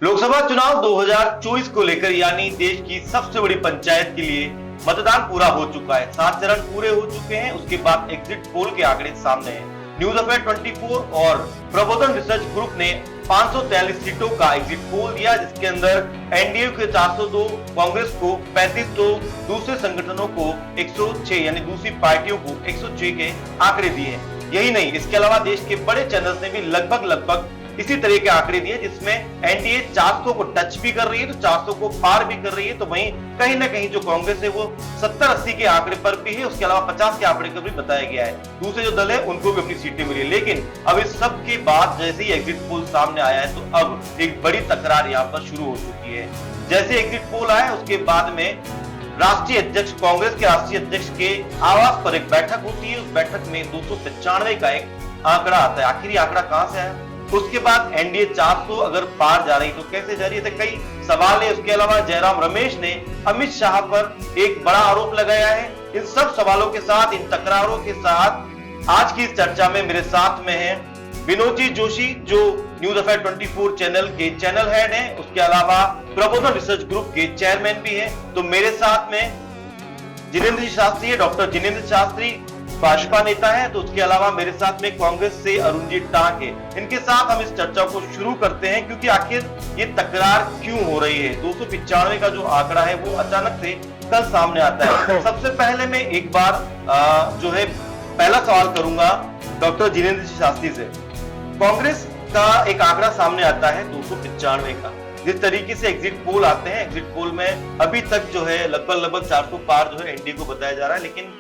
लोकसभा चुनाव 2024 को लेकर यानी देश की सबसे बड़ी पंचायत के लिए मतदान पूरा हो चुका है। 7 चरण पूरे हो चुके हैं। उसके बाद एग्जिट पोल के आंकड़े सामने हैं। न्यूज अफेयर 24 और प्रबोधन रिसर्च ग्रुप ने 543 सीटों का एग्जिट पोल दिया, जिसके अंदर एनडीए के 402, कांग्रेस को 35 तो दूसरे संगठनों को 106 यानी दूसरी पार्टियों को 106 के आंकड़े दिए। यही नहीं, इसके अलावा देश के बड़े चैनल्स ने भी लगभग इसी तरह के आंकड़े दिए, जिसमें एनडीए 400 को टच भी कर रही है, तो 400 को पार भी कर रही है। तो वहीं कहीं ना कहीं जो कांग्रेस है वो 70-80 के आंकड़े पर भी है। उसके अलावा 50 के आंकड़े पर भी बताया गया है। दूसरे जो दल है उनको भी अपनी सीटें मिली है। लेकिन अब इस सब के बाद जैसे ही एग्जिट पोल सामने आया है, तो अब एक बड़ी तकरार यहाँ पर शुरू हो चुकी है। जैसे एग्जिट पोल आया उसके बाद में राष्ट्रीय अध्यक्ष, कांग्रेस के राष्ट्रीय अध्यक्ष के आवास पर एक बैठक होती है। उस बैठक में 295 का एक आंकड़ा आता है। आखिर ये आंकड़ा कहां से आया? उसके बाद एनडीए 400 अगर पार जा रही तो कैसे जा रही है, तो कई सवाल है। उसके अलावा जयराम रमेश ने अमित शाह पर एक बड़ा आरोप लगाया है। इन सब सवालों के साथ, इन तकरारों के साथ आज की इस चर्चा में मेरे साथ में है विनोद जोशी, जो न्यूज अफेयर 24 चैनल के चैनल हेड हैं। उसके अलावा प्रबोधन रिसर्च ग्रुप के चेयरमैन भी हैं। तो मेरे साथ में जिनेंद्र शास्त्री है, डॉक्टर जिनेंद्र शास्त्री भाजपा नेता है। तो उसके अलावा मेरे साथ में कांग्रेस से अरुणजीत टांक है। इनके साथ हम इस चर्चा को शुरू करते हैं, क्योंकि आखिर ये तकरार क्यों हो रही है। 295 का जो आंकड़ा है वो अचानक से कल सामने आता है। सबसे पहले मैं एक बार जो है पहला सवाल करूंगा डॉक्टर जिनेंद्र शास्त्री से। कांग्रेस का एक आंकड़ा सामने आता है 295 का। जिस तरीके से एग्जिट पोल आते हैं, एग्जिट पोल में अभी तक जो है लगभग 400 पार जो है एनडीए को बताया जा रहा है। लेकिन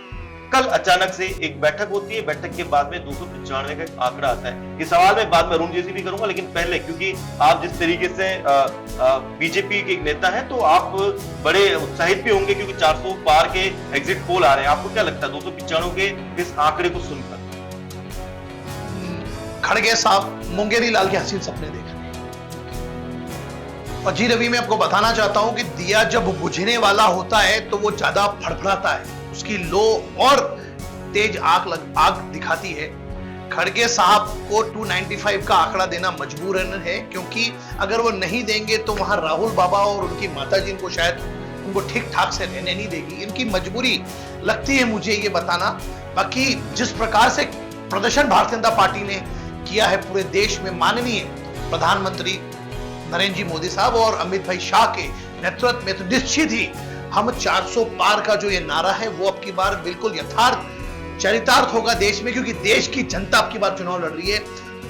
कल अचानक से एक बैठक होती है। बैठक के बाद में 295 का एक आंकड़ा आता है। ये सवाल मैं बाद में अरुण जी से भी करूंगा, लेकिन पहले क्योंकि आप जिस तरीके से बीजेपी के एक नेता हैं, तो आप बड़े उत्साहित भी होंगे क्योंकि 400 पार के एग्जिट पोल आ रहे हैं। आपको क्या लगता है 295 के इस आंकड़े को सुनकर? खड़गे साहब मुंगेरी लाल के हसीन सपने देख रहे हैं। और जी रवि, मैं आपको बताना चाहता हूं कि दिया जब बुझने वाला होता है तो वो ज्यादा फड़फड़ाता है, उसकी लो और तेज आग दिखाती है। खड़गे साहब को 295 का आंकड़ा देना मजबूरन है, क्योंकि अगर वो नहीं देंगे तो वहां राहुल बाबा और उनकी माताजी को शायद उनको ठीक ठाक से रहने नहीं देगी। इनकी मजबूरी लगती है मुझे ये बताना। बाकी जिस प्रकार से प्रदर्शन भारतीय जनता पार्टी ने किया है पूरे देश में, माननीय प्रधानमंत्री नरेंद्र जी मोदी साहब और अमित भाई शाह के नेतृत्व में, तो निश्चित ही हम 400 पार का जो ये नारा है वो अब की बार बिल्कुल यथार्थ चरितार्थ होगा देश में, क्योंकि देश की जनता अब की बार चुनाव लड़ रही है।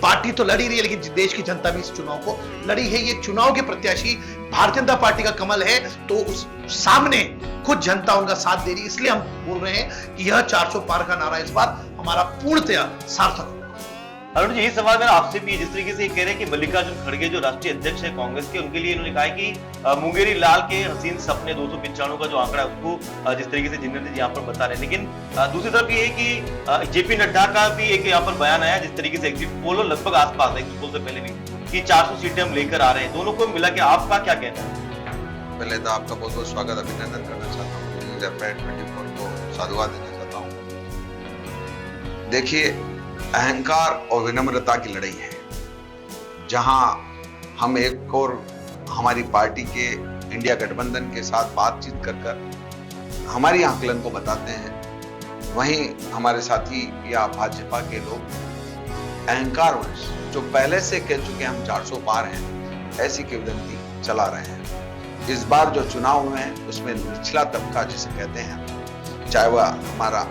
पार्टी तो लड़ी रही है, लेकिन देश की जनता भी इस चुनाव को लड़ी है। ये चुनाव के प्रत्याशी भारतीय जनता पार्टी का कमल है, तो उस सामने खुद जनता उनका साथ दे रही है। इसलिए हम बोल रहे हैं कि यह 400 पार का नारा इस बार हमारा पूर्णतया सार्थक होगा। अरुण जी, यही सवाल मेरा आपसे भी, जिस तरीके से कह रहे हैं कि मल्लिकार्जुन खड़गे जो राष्ट्रीय अध्यक्ष है कांग्रेस के, उनके लिए इन्होंने कहा है कि मुंगेरी लाल के हसीन सपने 295 का जो आंकड़ा है उसको जिस तरीके से जिनेंद्र जी यहाँ पर बता रहे हैं। लेकिन दूसरी तरफ ये है कि जेपी नड्डा का भी एक यहाँ पर बयान आया, जिस तरीके से एग्जिट पोल लगभग आसपास है, एग्जिट पोल से पहले भी, कि 400 सीटें हम लेकर आ रहे हैं। दोनों को मिला के आपका क्या कहना है? पहले तो आपका बहुत बहुत स्वागत, अभिनंदन करना चाहता हूँ। न्यूज अफेयर 24 को साधुवाद देना चाहता हूँ। देखिए, अहंकार और विनम्रता की लड़ाई है, जहां हम एक और हमारी पार्टी के इंडिया गठबंधन के साथ बातचीत कर हमारी आकलन को बताते हैं, वहीं हमारे साथी या भाजपा के लोग अहंकारवश जो पहले से कह चुके हम 400 पार हैं, ऐसी किंवदंती चला रहे हैं। इस बार जो चुनाव हुए हैं उसमें निचला तबका जिसे कहते हैं, चाहे वह हमारा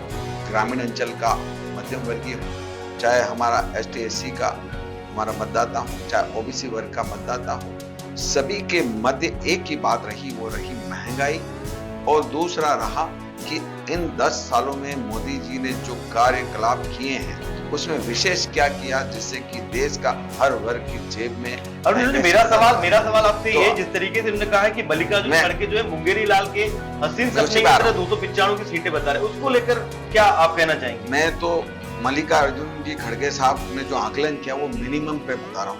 ग्रामीण अंचल का मध्यम वर्गीय हो, चाहे हमारा एसटी एससी का हमारा मतदाता हो, चाहे ओबीसी वर्ग का मतदाता हो, सभी के मध्य एक ही बात रही, वो रही महंगाई। और दूसरा रहा कि इन 10 सालों में मोदी जी ने जो कार्यकलाप किए हैं उसमें विशेष क्या किया, जिससे कि देश का हर वर्ग की जेब में। और मेरा सवाल आपसे ये, जिस तरीके से उन्होंने कहा है कि मल्लिकार्जुन खड़गे जो है मुंगेरी लाल के हसीन सपने की तरह 295 की सीटें बता रहे हैं, उसको लेकर क्या आप कहना चाहेंगे? मैं तो मल्लिकार्जुन जी खड़गे साहब ने जो आकलन किया वो मिनिमम पे बता रहा हूँ।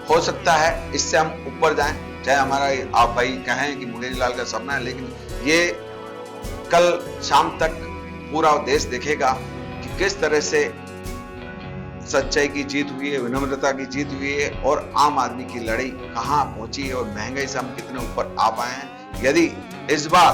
हो सकता है इससे हम ऊपर जाएं, चाहे हमारा आप भाई कहें कि मुंगेरी लाल का सपना है, लेकिन ये कल शाम तक पूरा देश देखेगा कि किस तरह से सच्चाई की जीत हुई है, विनम्रता की जीत हुई है और आम आदमी की लड़ाई कहाँ पहुंची है और महंगाई से हम कितने ऊपर आ पाए हैं। यदि इस बार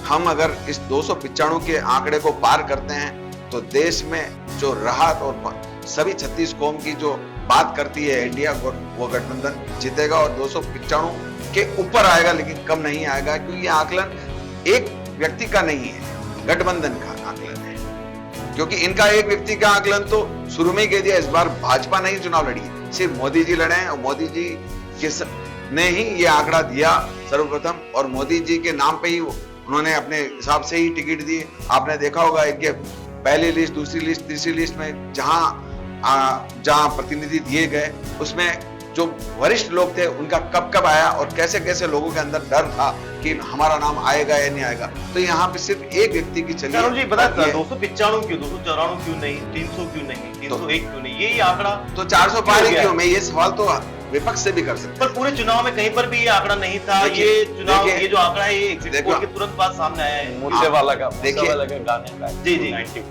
हम अगर इस 295 के आंकड़े को पार करते हैं तो देश में जो राहत और सभी 36 कौम की जो बात करती है इंडिया, वो गठबंधन जीतेगा और 295 के ऊपर आएगा, लेकिन कम नहीं आएगा, क्योंकि ये आकलन एक व्यक्ति का नहीं है, गठबंधन का आकलन है। क्योंकि इनका एक व्यक्ति का आकलन तो शुरू में ही कह दिया, इस बार भाजपा नहीं चुनाव लड़ी है, सिर्फ मोदी जी लड़े हैं और मोदी जी ने ही ये आंकड़ा दिया सर्वप्रथम, और मोदी जी के नाम पे ही उन्होंने अपने हिसाब से ही टिकट दिए। आपने देखा होगा कि पहली लिस्ट, दूसरी लिस्ट, तीसरी लिस्ट में जहां प्रतिनिधि दिए गए, उसमें जो वरिष्ठ लोग थे उनका कब कब आया और कैसे कैसे लोगों के अंदर डर था कि हमारा नाम आएगा या नहीं आएगा। तो यहाँ पे सिर्फ एक व्यक्ति की चलिए जी बता 295 क्यों, 294 क्यों नहीं, 300 क्यों नहीं, 301 क्यों नहीं, यही आंकड़ा तो 400 पार क्यों? मैं ये सवाल तो विपक्ष से भी कर सकता पर पूरे चुनाव में कहीं पर भी ये आंकड़ा नहीं था। ये चुनाव, ये जो आंकड़ा है ये एग्जिट पोल के तुरंत बाद सामने आया है। मूसेवाला का गाने का जी जी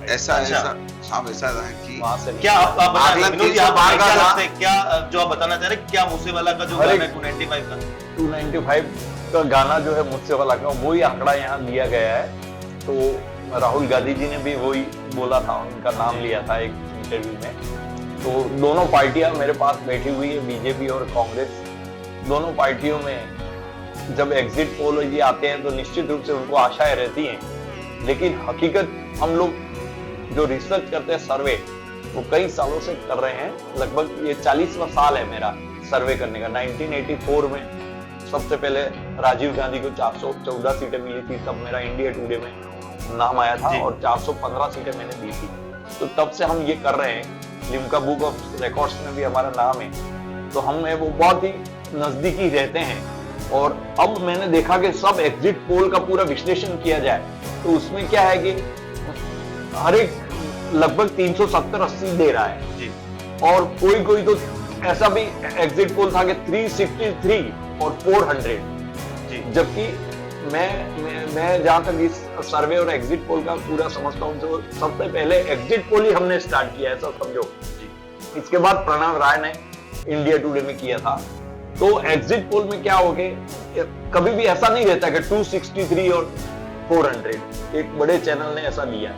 ऐसा साहब ऐसा है कि क्या आप क्या जो आप बताना चाह रहे हैं, क्या मूसेवाला का जो गाना है 295 का 295 का गाना जो है मूसेवाला का, वही आंकड़ा यहाँ दिया गया है। तो राहुल गांधी जी ने भी वही बोला था, उनका नाम लिया था एक इंटरव्यू में। तो दोनों पार्टियां मेरे पास बैठी हुई है, बीजेपी और कांग्रेस। दोनों पार्टियों में जब एग्जिट पोल ये आते हैं तो निश्चित रूप से उनको आशाएं रहती हैं, लेकिन हकीकत हम लोग जो रिसर्च करते हैं, सर्वे, वो कई सालों से कर रहे हैं। लगभग ये 40वां साल है मेरा सर्वे करने का। 1984 में सबसे पहले राजीव गांधी को 414 सीटें मिली थी, तब मेरा इंडिया टुडे में नाम आया था और 415 सीटें मैंने दी थी। तो तब से हम ये कर रहे हैं, लिम्का बुक ऑफ रिकॉर्ड्स में भी हमारा नाम है, तो हम वो बहुत ही नजदीकी रहते हैं। और अब मैंने देखा कि सब एग्जिट पोल का पूरा विश्लेषण किया जाए तो उसमें क्या है कि हर एक लगभग 370-80 दे रहा है जी। और कोई तो ऐसा भी एग्जिट पोल था कि 363 और 400 जी। जबकि मैं जहां तक इस सर्वे और एग्जिट पोल का पूरा समझता हूं, तो सबसे पहले एग्जिट पोल ही हमने स्टार्ट किया है, सब समझो। इसके बाद प्रणव राय ने इंडिया टुडे में किया था। तो एग्जिट पोल में क्या हो गया, कभी भी ऐसा नहीं रहता कि 263 और 400, एक बड़े चैनल ने ऐसा दिया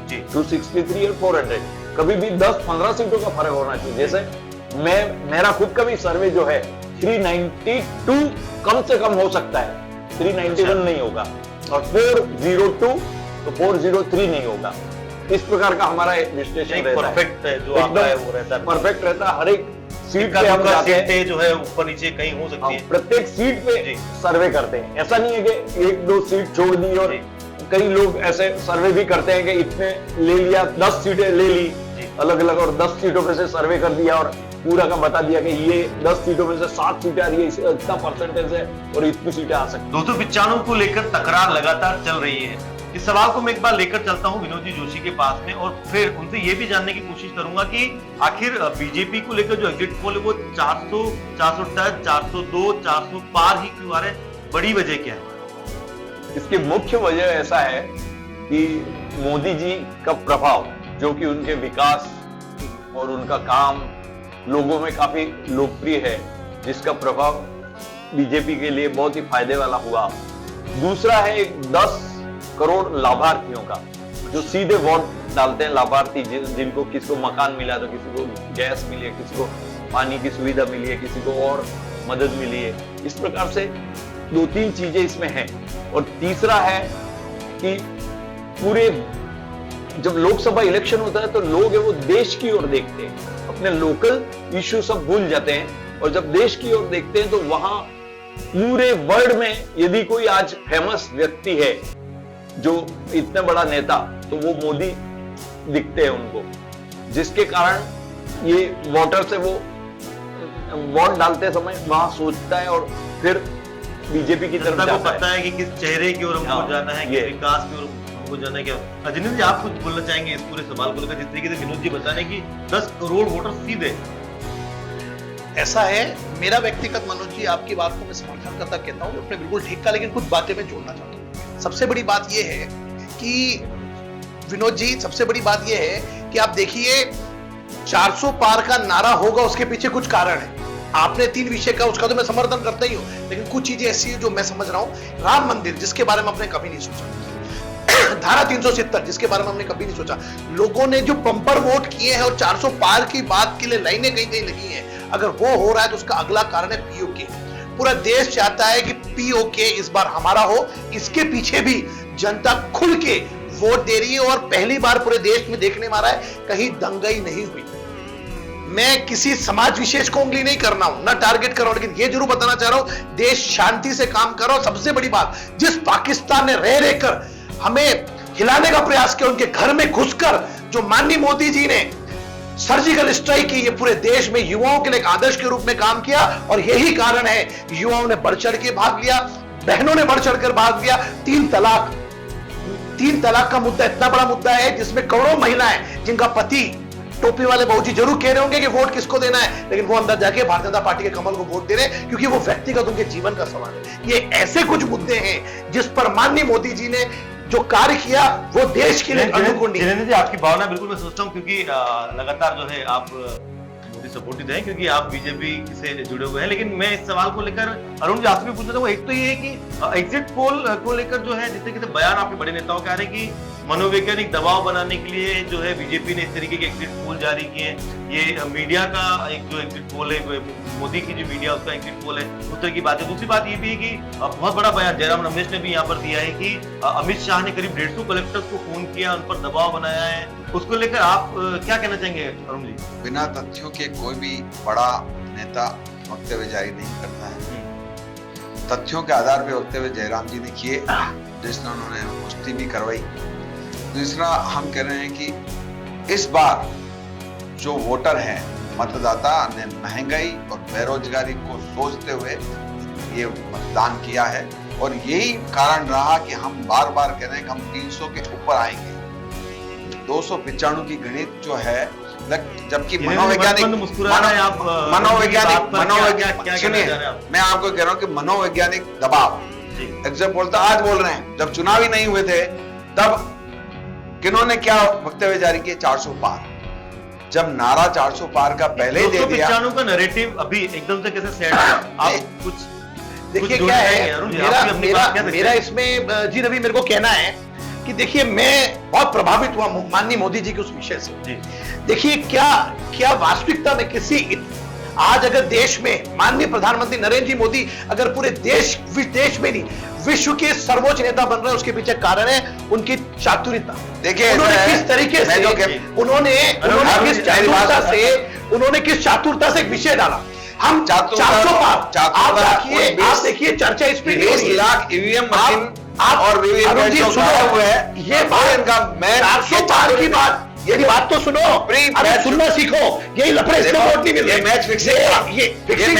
जी, 263 और 400, कभी भी 10-15 सीटों का फर्क होना चाहिए। जैसे मेरा खुद का भी सर्वे जो है 392 कम से कम हो सकता है, 391 नहीं होगा, और 402 तो 403 नहीं होगा। इस प्रकार का हमारा विश्लेषण रहता है, परफेक्ट है, जो आता है वो रहता है, परफेक्ट रहता है। हर एक सीट पे हम जाते हैं, जो है ऊपर नीचे कहीं हो सकती है, प्रत्येक सीट पे सर्वे करते हैं। ऐसा नहीं है कि 1-2 सीट छोड़ दी, और कई लोग ऐसे सर्वे भी करते हैं कि इतने ले लिया, 10 सीटें ले ली अलग अलग, और 10 सीटों पे से सर्वे कर दिया और पूरा का बता दिया कि ये 10 सीटों में से 7 सीटें आ रही है, इतना परसेंटेज है और इतनी सीटें आ सकती है। 295 को लेकर तकरार लगातार चल रही है। इस सवाल को मैं एक बार लेकर चलता हूं विनोद जी जोशी के पास में, और फिर उनसे ये भी जानने की कोशिश करूंगा कि आखिर बीजेपी को लेकर जो एग्जिट पोल है वो 400, 410, 402, 400 पार ही क्यों आ रहे हैं? बड़ी वजह क्या है? इसकी मुख्य वजह ऐसा है कि मोदी जी का प्रभाव, जो कि उनके विकास और उनका काम लोगों में काफी लोकप्रिय है, जिसका प्रभाव बीजेपी के लिए बहुत ही फायदे वाला हुआ। दूसरा है 10 करोड़ लाभार्थियों का, जो सीधे वोट डालते हैं, लाभार्थी जिनको किसी को मकान मिला तो किसी को गैस मिली है, किसी को पानी की सुविधा मिली है, किसी को और मदद मिली है। इस प्रकार से 2-3 चीजें इसमें हैं। और तीसरा है कि पूरे जब लोकसभा इलेक्शन होता है तो लोग है वो देश की ओर देखते हैं, अपने लोकल इश्यू सब भूल जाते हैं, और जब देश की ओर देखते हैं तो वहां पूरे वर्ल्ड में यदि कोई आज फेमस व्यक्ति है, जो इतना बड़ा नेता, तो वो मोदी दिखते हैं उनको, जिसके कारण ये वोटर से वो वोट डालते समय वहां सोचता है और फिर बीजेपी की तरफ जाता है। पता है कि किस चेहरे की ओर हमको जाना है, किस विकास की ओर हमको जाना है। क्या अजनीश जी आप कुछ बोलना चाहेंगे इस पूरे सवाल को लेकर, जिस तरीके से विनोद जी बता रहे हैं कि 10 करोड़ वोटर सीधे? ऐसा है, मेरा व्यक्तिगत मनोज जी आपकी बात को मैं समर्थन करता कहता हूँ, अपने बिल्कुल ठीक था, लेकिन कुछ बातें मैं जोड़ना चाहता हूँ। सबसे बड़ी बात यह है कि विनोद जी, सबसे बड़ी बात यह है कि आप देखिए 400 पार का नारा होगा, उसके पीछे कुछ कारण है। आपने 3 विषय का, उसका तो मैं समर्थन करता ही हूं, लेकिन कुछ चीजें ऐसी है जो मैं समझ रहा हूं। राम मंदिर, जिसके बारे में आपने कभी नहीं सोचा, धारा 370, जिसके बारे में हमने कभी नहीं सोचा, लोगों ने जो पंपर वोट किए हैं और 400 पार की बात के लिए लाइनें कहीं कहीं लगी हैं, अगर वो हो रहा है तो उसका अगला कारण है पीओके। पूरा देश चाहता है कि पीओके इस बार हमारा हो। इसके पीछे भी जनता खुल के वोट दे रही है और पहली बार पूरे देश में देखने में आ रहा है कहीं दंगई नहीं हुई। मैं किसी समाज विशेष को उंगली नहीं करना हूं, ना टारगेट कर रहा हूं, लेकिन ये जरूर बताना चाह रहा हूं, देश शांति से काम कर रहा हूं। सबसे बड़ी बात, जिस पाकिस्तान ने रह रहकर हमें हिलाने का प्रयास किया, उनके घर में घुसकर जो माननीय मोदी जी ने सर्जिकल स्ट्राइक की, ये पूरे देश में युवाओं के लिए एक आदर्श के रूप में काम किया। और यही कारण है, युवाओं ने बढ़ चढ़ के भाग लिया, बहनों ने बढ़ चढ़कर भाग लिया। 3 तलाक का मुद्दा इतना बड़ा मुद्दा है जिसमें करोड़ों महिलाएं, जिनका पति टोपी वाले बाबूजी जरूर कह रहे होंगे कि वोट किसको देना है, लेकिन वो अंदर जाके भारतीय जनता पार्टी के कमल को वोट दे रहे हैं, क्योंकि वो व्यक्तिगत उनके जीवन का सवाल है। ये ऐसे कुछ मुद्दे हैं जिस पर माननीय मोदी जी ने जो कार्य किया वो देश के लिए अनुकूल नहीं। जिनेंद्र जी, आपकी भावना बिल्कुल मैं समझता हूं, क्योंकि लगातार जो है आप मोदी सपोर्टिव हैं, क्योंकि आप बीजेपी से जुड़े हुए हैं। लेकिन मैं इस सवाल को लेकर अरुण जी आपसे भी पूछना चाहूंगा। एक तो ये है कि एग्जिट पोल को लेकर जो है जितने कितने बयान आपके बड़े नेताओं के आ रहे हैं कि मनोवैज्ञानिक दबाव बनाने के लिए जो है बीजेपी ने इस तरीके के एग्जिट पोल जारी किए हैं। ये मीडिया का एक जो एग्जिट पोल है, मोदी की जो मीडिया उसका एग्जिट पोल है, उस तरह की बात है। दूसरी बात ये भी है कि बहुत बड़ा बयान जयराम रमेश ने भी यहाँ पर दिया है कि अमित शाह ने करीब 150 कलेक्टर्स को फोन किया, उन पर दबाव बनाया है। उसको लेकर आप क्या कहना चाहेंगे अरुण जी? बिना तथ्यों के कोई भी बड़ा नेता वक्तव्य जारी नहीं करता है। तथ्यों के आधार पर वक्तव्य जयराम जी ने किए, जिसने उन्होंने पुष्टि भी करवाई। दूसरा, हम कह रहे हैं कि इस बार जो वोटर हैं, मतदाता ने महंगाई और बेरोजगारी को सोचते हुए ये मतदान किया है, और यही कारण रहा कि हम बार बार कह रहे हैं कि हम 300 के ऊपर आएंगे। 295 की गणित जो है, जबकि मनोवैज्ञानिक सुनिए, मैं आपको कह रहा हूं कि मनोवैज्ञानिक दबाव, एग्जाम बोलता आज बोल रहे हैं, जब चुनाव ही नहीं हुए थे तब किन्होंने क्या वक्तव्य जारी किए? 400 पार। जब नारा 400 पार का पहले ही दे दिया, 295 का नैरेटिव अभी एकदम से कैसे सेट हुआ? आप कुछ देखिए क्या है मेरा इसमें जी रवि, मेरे को कहना है कि देखिए मैं बहुत प्रभावित हुआ माननीय मोदी जी के उस विषय से। देखिए क्या वास्तविकता में आज अगर देश में माननीय प्रधानमंत्री नरेंद्र जी मोदी अगर पूरे देश में नहीं विश्व के सर्वोच्च नेता बन रहे हैं, उसके पीछे कारण है उनकी चातुर्यता। देखिए उन्होंने किस तरीके से उन्होंने किस चातुरता से एक विषय डाला। हम 400 पार, आप देखिए चर्चा इस पे 20 लाख ईवीएम मशीन और वीवीपैट जो खड़ा हुआ है, ये बात इनका 400 पार की बात, यही बात तो सुनो, अरे सुनना सीखो। यही लफड़े इसमें वोट नहीं मिल रहे। ये मैच फिक्सिंग, ये फिक्सिंग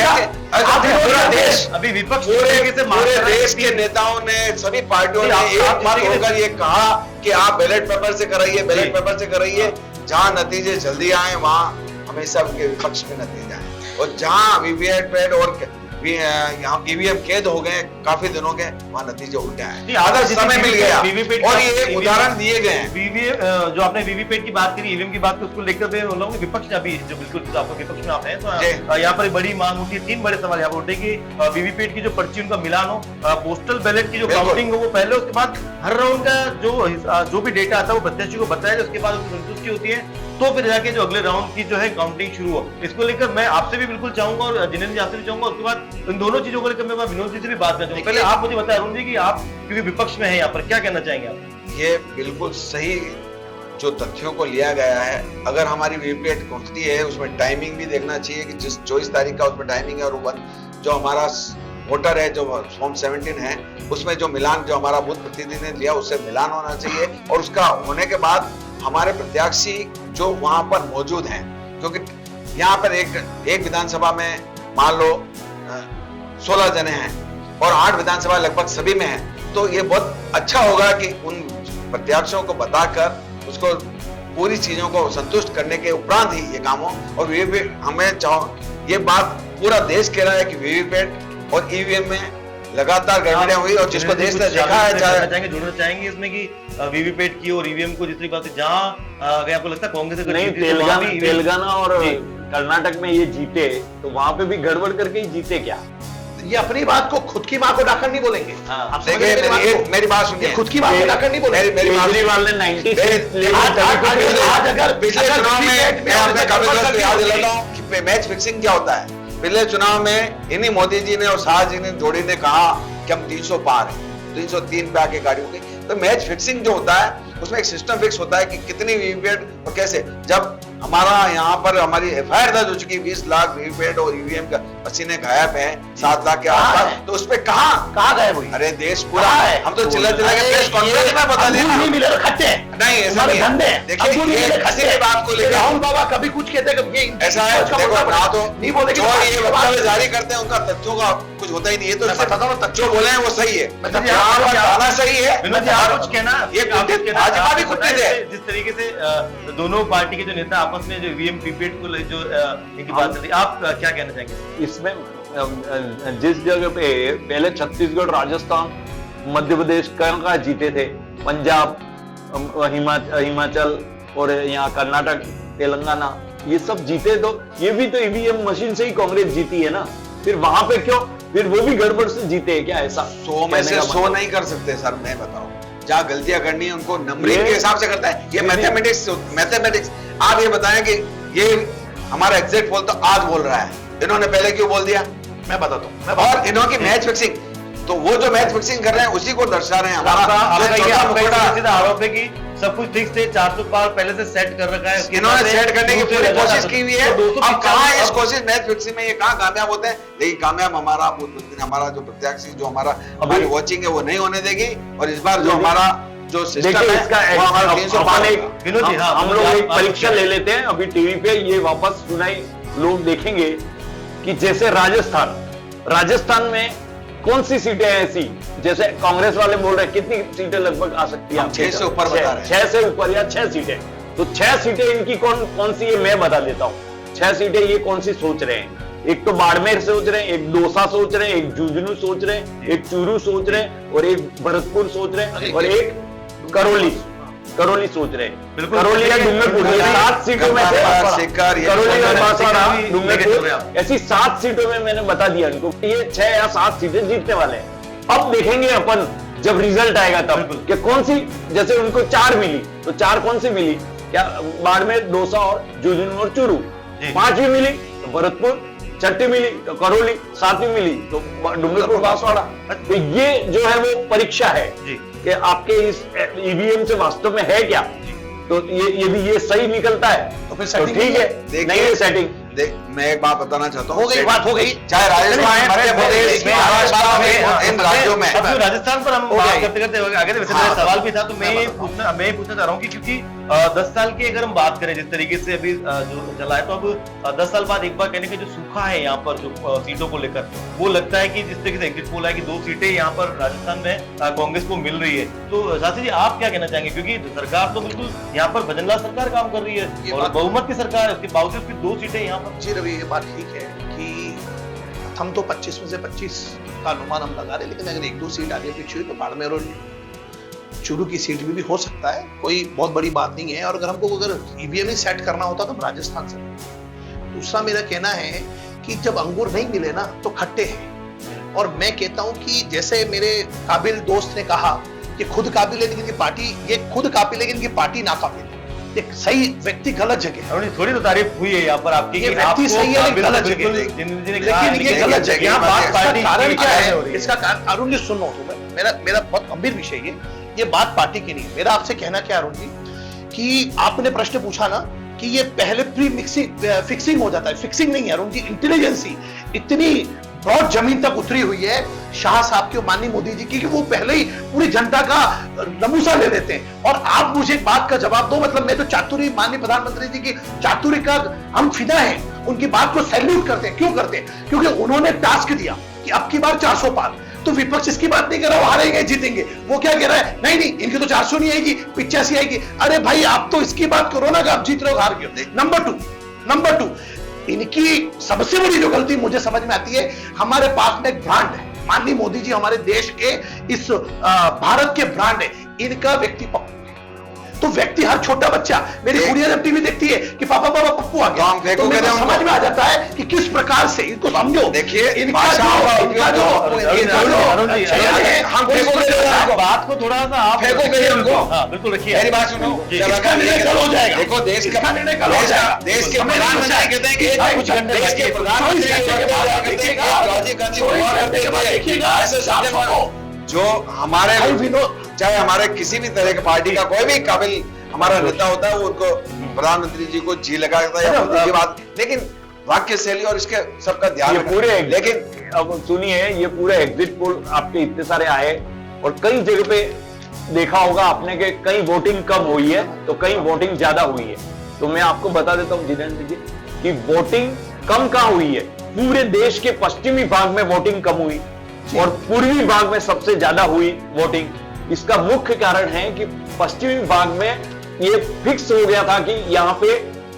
पूरा देश, अभी विपक्ष पूरे देश के नेताओं ने, सभी पार्टियों ने एक बार होकर ये कहा कि आप बैलेट पेपर से कराइए, बैलेट पेपर से कराइए। जहां नतीजे जल्दी आए वहां हमेशा उनके विपक्ष में नतीजे आए, और जहां वीवीपैट और यहाँ ईवीएम कैद हो गए काफी दिनों के, वहां नतीजे उल्टे आए, आधा समय मिल गया। और ये उदाहरण दिए गए हैं। जो आपने वीवीपैट की बात करी, ईवीएम की बात की, उसको लेकर मैं बोल रहा हूँ कि विपक्ष अभी जो बिल्कुल आपको विपक्ष में आप हैं, तो यहाँ पर बड़ी मांग उठी है। 3 बड़े सवाल यहाँ पर उठे कि वीवीपैट की जो पर्ची उनका मिलान हो, पोस्टल बैलेट की जो काउंटिंग हो वो पहले, उसके बाद हर राउंड का जो भी डेटा आता है वो प्रत्याशी को बताया जाए, उसके बाद उसकी संतुष्टि होती है, तो फिर जाके जो अगले राउंड की जो है काउंटिंग शुरू हो। इसको लेकर मैं आपसे भी बिल्कुल चाहूंगा और जिनेंद्र जी आपसे भी चाहूंगा, उसके बाद इन दोनों चीजों को लेकर मैं विनोद जी से भी बात करना चाहूंगा। पहले आप मुझे बताएं अरुण जी कि आप क्योंकि विपक्ष में हैं यहाँ पर, क्या कहना चाहेंगे आप? ये बिल्कुल सही जो तथ्यों को लिया गया है। अगर हमारी वीवीपैट खुलती है, उसमें टाइमिंग भी देखना चाहिए कि जिस 24 तारीख का उसमें टाइमिंग है, और जो हमारा वोटर है, जो फॉर्म 17 है, उसमें जो मिलान, जो हमारा बूथ प्रतिनिधि ने लिया, उससे मिलान होना चाहिए। और उसका होने के बाद हमारे प्रत्याशी जो वहां पर मौजूद हैं, क्योंकि यहाँ पर एक विधानसभा में मान लो 16 जने हैं और 8 विधानसभा लगभग सभी में हैं, तो ये बहुत अच्छा होगा कि उन प्रत्याशियों को बताकर उसको पूरी चीजों को संतुष्ट करने के उपरांत ही ये काम हो। और ये बात पूरा देश कह रहा है कि वीवीपैट और ईवीएम में लगातार गड़बड़ियां हुई और जिसको देश ने देखा है, चाहे जोड़ना चाहेंगे इसमें कि वीवीपैट की और ईवीएम को जितनी बात जहाँ अगर आपको लगता है कांग्रेस नहीं, तेलंगाना और कर्नाटक में ये जीते तो वहां पे भी गड़बड़ करके ही जीते क्या? ये अपनी बात को खुद की मां को डाकर नहीं बोलेंगे। आप समझ देखिए, रहे हैं मेरी बात सुनिए, खुद की मां को डाकर नहीं बोलेंगे। मेरी बात केजरीवाल ने 96 आज अगर पिछले चुनाव में मैं अपने काबिल को याद दिलाता हूँ कि मैच फिक्सिंग क्या होता है। पिछले चुनाव में इन्हीं मोदी जी ने और शाह जी ने जोड़ी ने कहा कि हम 300 पार है, 303 पे आके गाड़ी हो गई। तो मैच फिक्सिंग जो होता है उसमें एक सिस्टम फिक्स होता है कि कितनी वीवीपैट और कैसे। जब हमारा यहाँ पर हमारी एफआईआर दर्ज हो चुकी 20 लाख वीवीपैट और ईवीएम का पसीने गायब है 7 लाख के आसपास, तो उस पे कहाँ गए वो? अरे देश पूरा है, हम तो चिल्ला चिल्ला के प्रेस कॉन्फ्रेंस में बता देना नहीं मिले खट्टे नहीं, ऐसा नहीं है। देखिए किसी भी बात को लेकर राहुल बाबा कभी कुछ कहते कभी ऐसा है, देखो ना तो नहीं बोले जो ये वक्तव्य जारी करते हैं उनका तथ्यों का कुछ होता ही नहीं है। तो जो बोले हैं वो सही है, आना सही है। कुछ कहना ये भाजपा भी कुत्ते थे। जिस तरीके से दोनों पार्टी के जो नेता आपस में जो वीएम वीवीपैट को जो इनकी बात करती है, आप क्या कहना चाहेंगे इसमें? जिस जगह पे पहले छत्तीसगढ़, राजस्थान, मध्य प्रदेश का जीते थे, पंजाब, हिमाचल और यहाँ कर्नाटक, तेलंगाना, ये सब जीते, तो ये भी तो ईवीएम मशीन से ही कांग्रेस जीती है ना। फिर वहां पे क्यों, फिर वो भी गड़बड़ से जीते हैं क्या? ऐसा 100 में से 100 नहीं कर सकते सर, मैं बताऊं। जहाँ गलतियां करनी है उनको नंबरिंग के हिसाब से करता है। ये मैथमेटिक्स। आप ये बताएं कि ये हमारा एग्जैक्ट पोल तो आज बोल रहा है, इन्होंने पहले क्यों बोल दिया? मैं बताता हूँ। और इन्होंने मैच फिक्सिंग, तो वो जो मैच फिक्सिंग कर रहे हैं उसी को दर्शा रहे हैं। हमारा आरोप है कि सब कुछ ठीक से 400 पार पहले से सेट कर रखा है, इन्होंने सेट करने की पूरी कोशिश की हुई है। अब कहाँ है इस कोशिश मैच फिक्सिंग में, ये कहाँ कामयाब होते हैं? लेकिन कामयाब हमारा जो प्रत्याशी, जो हमारी वॉचिंग है वो नहीं होने देगी। और इस बार जो हमारा जो सिस्टम है वो हमारा 300 पार होगा। हम लोग एक परीक्षा ले लेते हैं अभी टीवी पे, ये वापस सुनाई लोग देखेंगे कि जैसे राजस्थान में कौन सी सीटें ऐसी, जैसे कांग्रेस वाले बोल रहे हैं कितनी सीटें लगभग आ सकती है? 6 से ऊपर बता रहे हैं। 6 से ऊपर या 6 सीटें। तो 6 सीटें इनकी कौन सी, ये मैं बता देता हूँ। 6 सीटें ये कौन सी सोच रहे हैं? एक तो बाड़मेर सोच रहे हैं, एक दौसा सोच रहे हैं, एक झुंझुनू सोच रहे हैं, एक चूरू सोच रहे हैं, और एक भरतपुर सोच रहे हैं, और एक करौली सोच रहे हैं। करौली या डूंगरपुर, 7 सीटों में से करौली और बांसवाड़ा, डूंगरपुर, ऐसी 7 सीटों में मैंने बता दिया इनको ये 6 या 7 सीटें जीतने वाले हैं। अब देखेंगे अपन जब रिजल्ट आएगा तब कि कौन सी, जैसे उनको 4 मिली तो 4 कौन सी मिली? क्या बाड़मेर, दौसा और झुंझुनू और चूरू? 5वीं मिली तो भरतपुर, 6ठी मिली तो करौली, 7वीं मिली तो डूंगरपुर, बांसवाड़ा। तो ये जो है वो परीक्षा है कि आपके इस ईवीएम से वास्तव में है क्या। तो ये सही निकलता है तो फिर तो ठीक है, नहीं है सेटिंग। मैं एक बात बताना चाहता हूँ, बात हो गई। चाहे राजस्थान, मध्य प्रदेश, महाराष्ट्र में, इन राज्यों में। अब राजस्थान पर हम बात करते करते आगे, वैसे मेरा सवाल भी था, तो मैं पूछना चाह रहा हूँ कि क्योंकि 10 साल की अगर हम बात करें जिस तरीके से अभी जो चला है, तो अब 10 साल बाद एक बार कहने का जो सूखा है यहाँ पर जो सीटों को लेकर, वो लगता है कि जिस तरीके से एग्जिट पोल है कि 2 सीटें यहाँ पर राजस्थान में कांग्रेस को मिल रही है। तो शास्त्री जी आप क्या कहना चाहेंगे? क्योंकि सरकार तो बिल्कुल यहाँ पर भजनलाल सरकार काम कर रही है और बहुमत की सरकार है, उसके बावजूद भी 2 सीटें यहाँ पर। जी रवि, ये बात ठीक है कि हम तो 25 में से 25 का अनुमान हम लगा रहे, लेकिन अगर 1-2 सीट आगे पीछे हुई तो बाड़मेर और चूरू की सीट भी हो सकता है, कोई बहुत बड़ी बात नहीं है। और अगर हमको ईवीएम ही सेट करना होता तो राजस्थान से। दूसरा मेरा कहना है कि जब अंगूर नहीं मिले ना तो खट्टे हैं। और मैं कहता हूं कि जैसे मेरे काबिल दोस्त ने कहा कि खुद काबिल है लेकिन इनकी पार्टी, ये खुद काबिल है लेकिन इनकी पार्टी नाकाबिल है। एक सही व्यक्ति गलत जगह है। थोड़ी तो तारीफ हुई है यहाँ पर आपकी, ये व्यक्ति सही है लेकिन गलत जगह, लेकिन ये गलत जगह। कारण क्या है इसका? अरुण जी सुनो, तो मेरा बहुत गंभीर विषय ये बात पार्टी की नहीं है। मेरा आपसे कहना क्या अरुण जी, कि आपने प्रश्न पूछा ना कि ये पहले प्री फिक्सिंग हो जाता है। फिक्सिंग नहीं है अरुण जी, इंटेलिजेंसी इतनी ब्रॉड जमीन तक उतरी हुई है शाह साहब की, माननीय मोदी जी की, कि वो पहले ही पूरी जनता का नमूसा ले लेते हैं। और आप मुझे एक बात का जवाब दो, मतलब मैं तो चातुरी, माननीय प्रधानमंत्री जी की चातुरी का हम फिदा हैं, उनकी बात को सैल्यूट करते हैं। क्यों करते हैं? क्योंकि उन्होंने टास्क दिया कि अब की बार 400 पार। तो विपक्ष इसकी बात नहीं कर रहा, वो हारेंगे जीतेंगे। वो क्या कह रहा है? नहीं इनकी तो 400 नहीं आएगी, 85 आएगी। अरे भाई आप तो इसकी बात करो ना कि आप जीत रहे हो, हार गए। नंबर 2 इनकी सबसे बड़ी जो गलती मुझे समझ में आती है, हमारे पास में एक ब्रांड है, माननीय मोदी जी हमारे देश के इस भारत के ब्रांड है, इनका व्यक्ति तो व्यक्ति हर छोटा बच्चा, मेरी गुड़िया जब टीवी देखती है कि पापा पापा पप्पू आ गया, तो मेरे को समझ में आ जाता है कि किस प्रकार से इनको समझो। देखिए इनका जो हम बात को थोड़ा सा आप फेंकोगे उनको। हाँ बिल्कुल रखिए, मेरी बात सुनो, इसका निर्णय कल हो जाएगा। देखो देश का निर्णय कल हो जाएगा। देश के प्रधानमंत्री कहते हैं कि कुछ घंटे देश के प्रधानमंत्री जो हमारे चाहे हमारे किसी भी तरह की पार्टी का कोई भी काबिल हमारा नेता होता है, वो उनको प्रधानमंत्री जी को जी लगाता है या मोदी की बात, लेकिन वाक्य शैली और इसके सबका ध्यान पूरे, लेकिन अब सुनिए, ये पूरे एग्जिट पोल आपके इतने सारे आए और कई जगह पे देखा होगा आपने कि कहीं वोटिंग कम हुई है तो कहीं वोटिंग ज्यादा हुई है। तो मैं आपको बता देता हूं जितेंद्र जी कि वोटिंग कम कहां हुई है, पूरे देश के पश्चिमी भाग में वोटिंग कम हुई और पूर्वी भाग में सबसे ज्यादा हुई वोटिंग। इसका मुख्य कारण है कि पश्चिमी भाग में ये फिक्स हो गया था कि यहाँ पे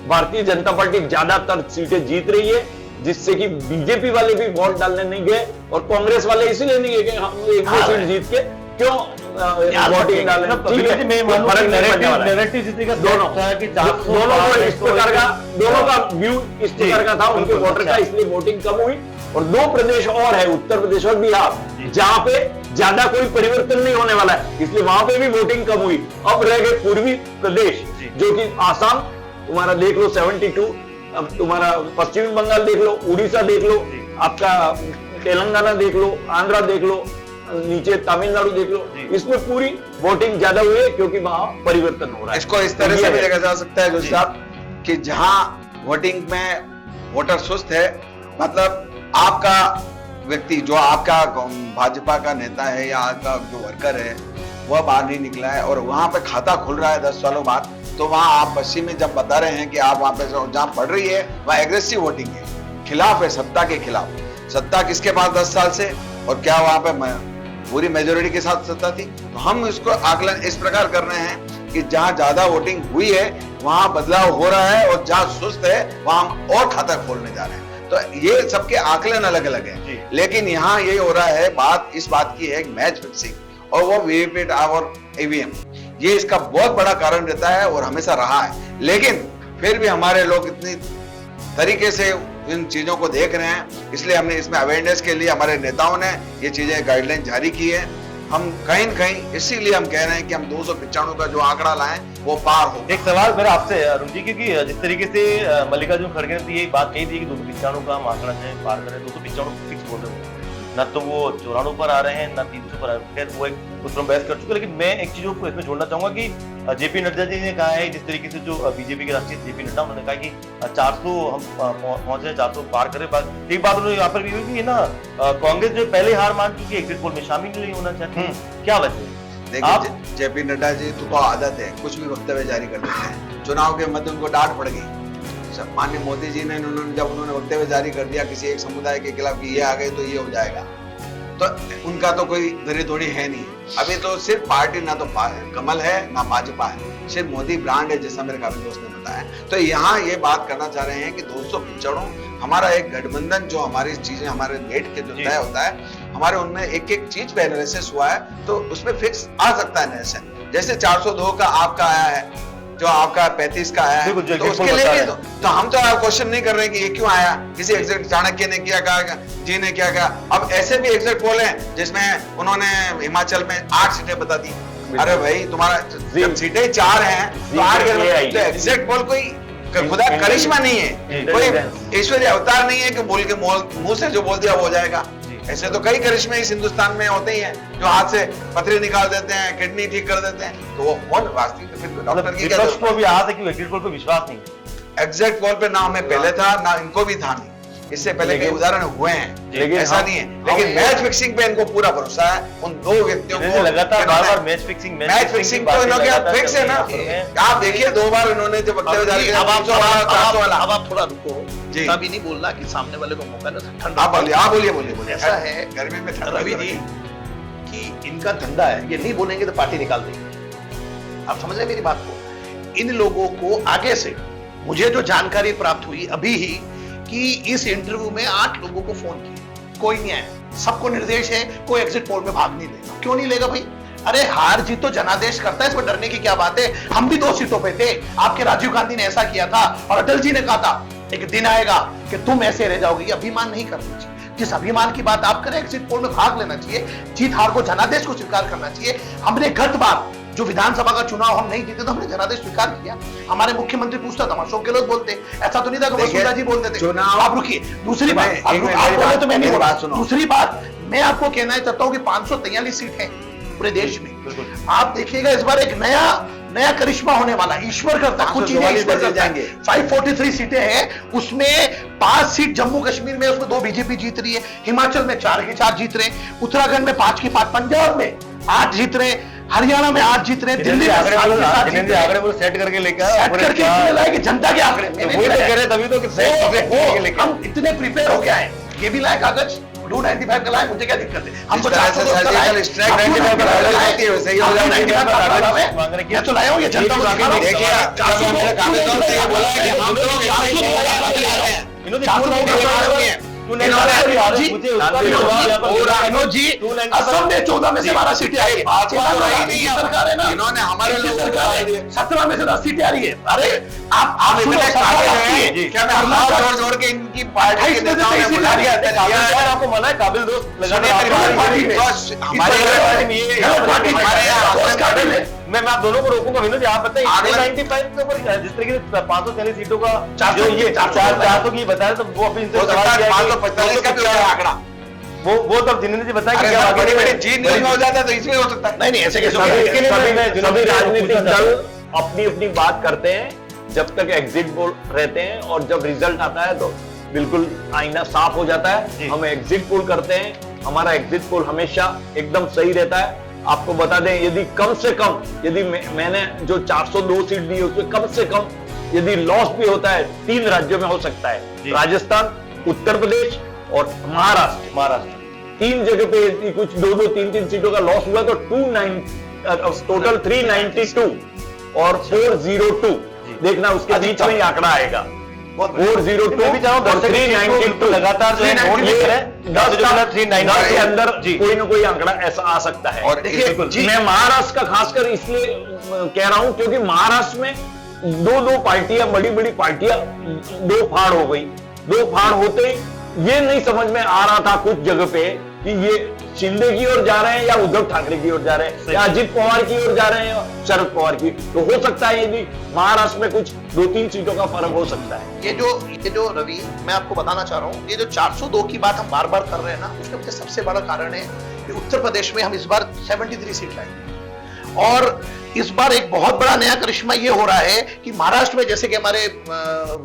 भारतीय जनता पार्टी ज्यादातर सीटें जीत रही है, जिससे कि बीजेपी वाले भी वोट डालने नहीं गए और कांग्रेस वाले इसलिए नहीं गए कि हम एक दो सीट जीत के क्यों वोटिंग डालें। दोनों का व्यू इस प्रकार का था, उनके वोटर का, इसलिए वोटिंग कम हुई। और दो प्रदेश और है, उत्तर प्रदेश और बिहार, जहां पे ज्यादा कोई परिवर्तन नहीं होने वाला है, इसलिए वहां पे भी वोटिंग कम हुई। अब रह गए पूर्वी प्रदेश, जो कि आसाम तुम्हारा देख लो 72, अब तुम्हारा पश्चिमी बंगाल देख लो, उड़ीसा देख लो, आपका तेलंगाना देख लो, आंध्रा देख लो, नीचे तमिलनाडु देख लो, इसमें पूरी वोटिंग ज्यादा हुई है क्योंकि वहां परिवर्तन हो रहा है। इसको इस तरह से भी देखा जा सकता है जोशी साहब कि जहां वोटिंग में वोटर सुस्त है, मतलब आपका व्यक्ति जो आपका भाजपा का नेता है या आपका जो वर्कर है वह बाहर नहीं निकला है और वहां पे खाता खुल रहा है 10 सालों बाद, तो वहां आप पश्चिम में जब बता रहे हैं कि आप वहां पे जहां पढ़ रही है वहां एग्रेसिव वोटिंग है, खिलाफ है, सत्ता के खिलाफ। सत्ता किसके पास 10 साल से, और क्या वहां पे पूरी मेजोरिटी के साथ सत्ता थी? तो हम इसको आकलन इस प्रकार कर रहे हैं कि जहां ज्यादा वोटिंग हुई है वहां बदलाव हो रहा है और जहां सुस्त है वहां हम और खाता खोलने जा रहे हैं। तो ये सबके आकलन अलग अलग है, लेकिन यहाँ ये हो रहा है, बात इस बात की है मैच फिक्सिंग, और वो वीवीपैट और ईवीएम, ये इसका बहुत बड़ा कारण रहता है और हमेशा रहा है। लेकिन फिर भी हमारे लोग इतनी तरीके से इन चीजों को देख रहे हैं, इसलिए हमने इसमें अवेयरनेस के लिए हमारे नेताओं ने ये चीजें गाइडलाइन जारी की है। हम कहीं न कहीं इसीलिए हम कह रहे हैं कि हम 295 का जो आंकड़ा लाएं वो पार हो। एक सवाल मेरा आपसे अरुण जी, क्योंकि जिस तरीके से मल्लिकार्जुन खड़गे ने ये बात कही थी कि 295 का हम आंकड़ा जो है पार करें, 295 फिक्स बोल रहे हैं, ना तो वो 94 पर आ रहे हैं ना 300 पर आ रहे हैं। खैर वो एक उस पर बहस कर चुके, लेकिन मैं एक चीज को इसमें जोड़ना चाहूंगा कि जेपी नड्डा जी ने कहा है, जिस तरीके से जो बीजेपी के राष्ट्रीय जेपी नड्डा, उन्होंने कहा कि 400 हम पहुंच रहे, 400 पार करें। एक बात उन्होंने यहाँ पर भी हुई कि ना कांग्रेस जो पहले हार मान चुकी है, एग्जिट पोल में शामिल नहीं होना चाहती, क्या वजह है? देखिए जेपी नड्डा जी तो आदत है, कुछ भी वक्तव्य जारी कर देते हैं। चुनाव के मध्य उनको डांट पड़ गई, माननीय मोदी जी ने जब उन्होंने वक्तव्य जारी कर दिया किसी एक समुदाय के खिलाफ कि ये आ गए तो ये हो जाएगा, तो उनका तो कोई दरी थोड़ी है नहीं। अभी तो सिर्फ पार्टी ना तो कमल है ना भाजपा है, सिर्फ मोदी ब्रांड है, जैसा मेरे काबिल दोस्त ने बताया। तो यहाँ ये बात करना चाह रहे हैं कि 295 हमारा एक गठबंधन जो हमारी चीजें हमारे नेट के जो तय होता है, हमारे उनमें एक एक चीज पे एनालिसिस हुआ है, तो उसमें फिक्स आ सकता है एनालिसिस। जैसे 402 का आपका आया है, जो आपका 35 का आया है, तो उसके लिए भी तो हम तो क्वेश्चन नहीं कर रहे हैं कि ये क्यों आया, किसी एग्जिट चाणक्य ने किया, कहा जी ने क्या कहा। अब ऐसे भी एग्जिट पोल हैं जिसमें उन्होंने हिमाचल में 8 सीटें बता दी। अरे भाई तुम्हारा जब सीटें 4 हैं तो 8 के एग्जिट पोल कोई खुदा करिश्मा नहीं है, कोई ईश्वरीय अवतार नहीं है कि बोल के मुंह से जो बोल दिया वो हो जाएगा। ऐसे तो कई करिश्मे इस हिंदुस्तान में होते ही हैं, जो हाथ से पथरी निकाल देते हैं, किडनी ठीक कर देते हैं, तो वो कौन वास्तविक डॉक्टर की क्या जरूरत है? भी आज है कि एग्जिट पोल पे विश्वास नहीं है। एग्जिट पोल पे ना हमें पहले था ना इनको भी था, नहीं इससे पहले कई उदाहरण हुए हैं, ऐसा नहीं है। लेकिन मैच फिक्सिंग पे इनको पूरा भरोसा है, उन दो व्यक्तियों को लगातार बार-बार मैच फिक्सिंग तो इन्होंने फिक्स है ना। आप देखिए 2 बार इन्होंने जब वक्तव्य जारी किया, अब आप थोड़ा रुको, तभी नहीं बोलना कि सामने वाले को मौका ना ठंडा। आप बोलिए। ऐसा है गर्मी में रवि जी कि इनका धंधा है, ये नहीं बोलेंगे तो पार्टी निकाल देंगे। आप समझ रहे मेरी बात को? इन लोगों को आगे से मुझे जो जानकारी प्राप्त हुई अभी ही कि इस इंटरव्यू में 8 लोगों को फोन किया, कोई नहीं आया। सबको निर्देश है कोई एग्जिट पोल में भाग नहीं लेगा। क्यों नहीं लेगा भाई? अरे हार जीत तो जनादेश करता है, इसमें डरने की क्या बात है? हम भी 2 सीटों पे थे, आपके राजीव गांधी ने ऐसा किया था और अटल जी ने कहा था एक दिन आएगा कि तुम ऐसे रह जाओगे। ये अभिमान नहीं करना चाहिए। जिस अभिमान की बात आप करें, एग्जिट पोल में भाग लेना चाहिए, जीत हार को जनादेश को स्वीकार करना चाहिए। हमने गत बार जो विधानसभा का चुनाव हम नहीं जीते तो हमने जनादेश स्वीकार किया। हमारे मुख्यमंत्री पूछता था, अशोक गहलोत बोलते, ऐसा तो नहीं था कि वसुंधरा जी बोलते थे। चुनाव आप रुकिए, दूसरी बात आप बोले तो मैं नहीं बोला। दूसरी बात मैं आपको कहना चाहता हूं कि 543 सीट है पूरे देश में। आप देखिएगा इस बार एक नया करिश्मा होने वाला, ईश्वर करता कुछ चीजें ईश्वर करता है। 543 सीटें हैं, उसमें 5 सीट जम्मू कश्मीर में, उसमें 2 बीजेपी जीत रही है, हिमाचल में 4 के 4 जीत रहे, उत्तराखंड में 5 की 5, पंजाब में 8 जीत रहे, हरियाणा में 8 जीत रहे, दिल्ली में 7 आंकड़े वो सेट करके लेकर सेट करके इसलिए लाए कि जनता के आंकड़े तभी तो हम इतने प्रिपेयर हो गया है। ये भी लाए कागज 295 का लाए, मुझे क्या दिक्कत है? हम तो 495 मैं तो लाया हूँ, ये जनता को दिखा असम में 14 में से 12 सीटें आई, सरकार है ना, इन्होंने हमारे लोगों को 17 में से 10 सीटें आ रही है। अरे आप क्या मैं हाथ जोड़ के इनकी पार्टी के नेताओं ने बुला लिया है? आपको मना है काबिल दोस्त लगाने मैं आप दोनों को रोकूंगा विनोद। आप बताइए 95 के ऊपर जिस तरीके से 540 सीटों का जो ये 400 की बताया, तो वो अभी इनसे सवाल किया 545 का भी आंकड़ा वो तब जिन्होंने जी बताया कि क्या बड़ी बड़ी जीत नहीं हो जाता तो इसमें हो सकता है। नहीं ऐसे सभी राजनीतिक दल अपनी अपनी बात करते हैं जब तक एग्जिट पोल रहते हैं, और जब रिजल्ट आता है तो बिल्कुल आईना साफ हो जाता है। हम एग्जिट पोल करते हैं, हमारा एग्जिट पोल हमेशा एकदम सही रहता है। आपको बता दें, यदि कम से कम, यदि मैंने जो 402 सीट दी है उसमें कम से कम यदि लॉस भी होता है 3 राज्यों में हो सकता है, राजस्थान, उत्तर प्रदेश और महाराष्ट्र 3 जगह पे यदि कुछ 2-2, 3-3 सीटों का लॉस हुआ तो टोटल 392 और 402 देखना, उसके बीच में ही आंकड़ा आएगा। 402 और 392 लगातार जो है वोट लेकर है, 10 के अंदर कोई ना कोई आंकड़ा ऐसा आ सकता है। और देखिए मैं महाराष्ट्र का खासकर इसलिए कह रहा हूं क्योंकि महाराष्ट्र में 2 पार्टियां, बड़ी पार्टियां 2 फाड़ हो गई। 2 फाड़ होते ये नहीं समझ में आ रहा था कुछ जगह पे कि ये शिंदे की ओर जा रहे हैं या उद्धव ठाकरे की ओर जा रहे हैं, या अजित पवार की ओर जा रहे हैं या शरद पवार की। तो हो सकता है यदि महाराष्ट्र में कुछ 2-3 सीटों का फर्क हो सकता है। ये जो रवि, मैं आपको बताना चाह रहा हूँ, ये जो 402 की बात हम बार बार कर रहे हैं ना, उसका मुझे सबसे बड़ा कारण है कि उत्तर प्रदेश में हम इस बार 73 सीट लाए, और इस बार एक बहुत बड़ा नया करिश्मा ये हो रहा है कि महाराष्ट्र में, जैसे कि हमारे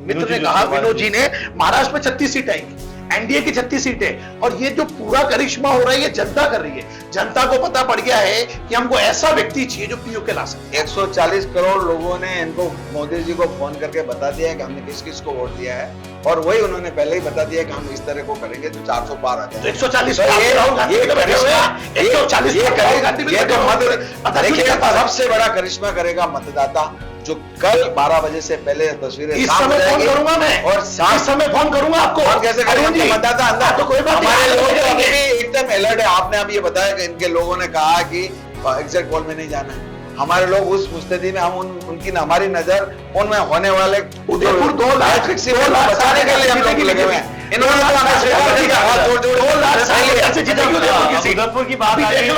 मित्र ने कहा, विनोद जी ने, महाराष्ट्र में 36 सीट आएंगी, एनडीए की 36 सीटें, और ये जो पूरा करिश्मा हो रहा है ये जनता कर रही है। जनता को पता पड़ गया है कि हमको ऐसा व्यक्ति चाहिए जो पीओके ला सके। 140 करोड़ लोगों ने इनको, मोदी जी को फोन करके बता दिया है कि हमने किस किस को वोट दिया है, और वही उन्होंने पहले ही बता दिया कि हम इस तरह को करेंगे तो 400 पार आ जाए। 140 सबसे बड़ा करिश्मा करेगा मतदाता, जो कल 12 बजे से पहले तस्वीरें इस समय फोन करूंगा मैं, और इस समय फोन करूंगा आपको। और कैसे करेंगे मतदाता अंदर? तो कोई बात नहीं, हमारे लोग अभी एकदम अलर्ट है। आपने अभी ये बताया कि इनके लोगों ने कहा कि एग्जिट पोल में नहीं जाना है। हमारे लोग उस मुस्तैदी में, हम उनकी हमारी नजर उनमें होने वाले उदयपुर 2 लाख बचाने के लिए हम लोग लगे हुए हैं। इन्होंने उदयपुर की बात आ रही है,